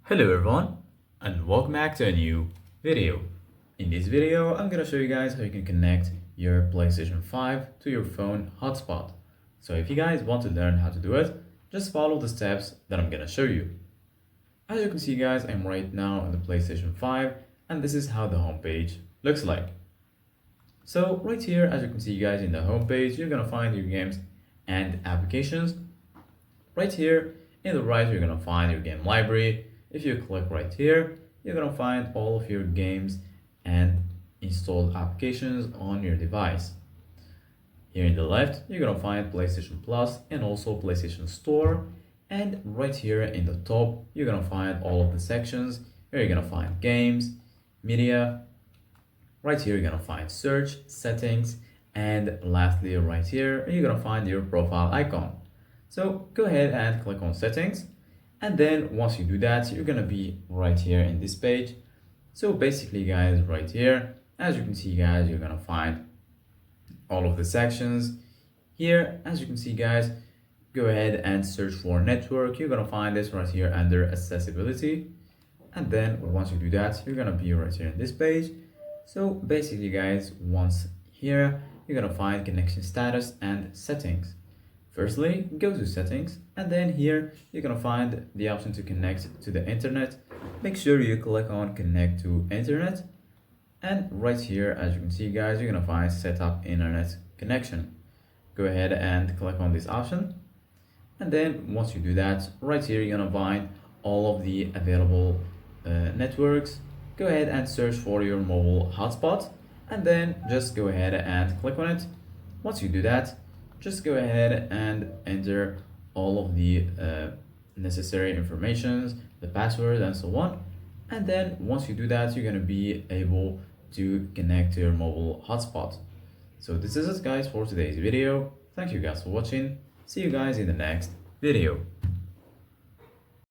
Hello everyone and welcome back to a new video. In this video, I'm gonna show you guys how you can connect your PlayStation 5 to your phone hotspot. So if you guys want to learn how to do it, just follow the steps that I'm gonna show you. As you can see guys, I'm right now on the PlayStation 5 and this is how the homepage looks like. So right here, as you can see guys in the homepage, you're gonna find your games and applications. Right here in the right, you're gonna find your game library. If you click right here, you're gonna find all of your games and installed applications on your device. Here in the left, you're gonna find PlayStation Plus and also PlayStation Store. And right here in the top, you're gonna find all of the sections. Here you're gonna find games, media. Right here, you're gonna find search, settings, and lastly, right here, you're gonna find your profile icon. So go ahead and click on settings. And then once you do that, you're gonna be right here in this page. So basically guys, right here, as you can see guys, you're gonna find all of the sections. Here, as you can see guys, go ahead and search for network. You're gonna find this right here under accessibility. And then once you do that, you're gonna be right here in this page. So basically guys, once here, you're gonna find connection status and settings. Firstly, go to settings, and then here you're gonna find the option to connect to the internet. Make sure you click on connect to internet, and right here, as you can see guys, you're gonna find set up internet connection. Go ahead and click on this option, and then once you do that, right here you're gonna find all of the available networks. Go ahead and search for your mobile hotspot, and then just go ahead and click on it. Once you do that, just go ahead and enter all of the necessary informations, the password and so on. And then once you do that, you're gonna be able to connect to your mobile hotspot. So this is it guys for today's video. Thank you guys for watching. See you guys in the next video.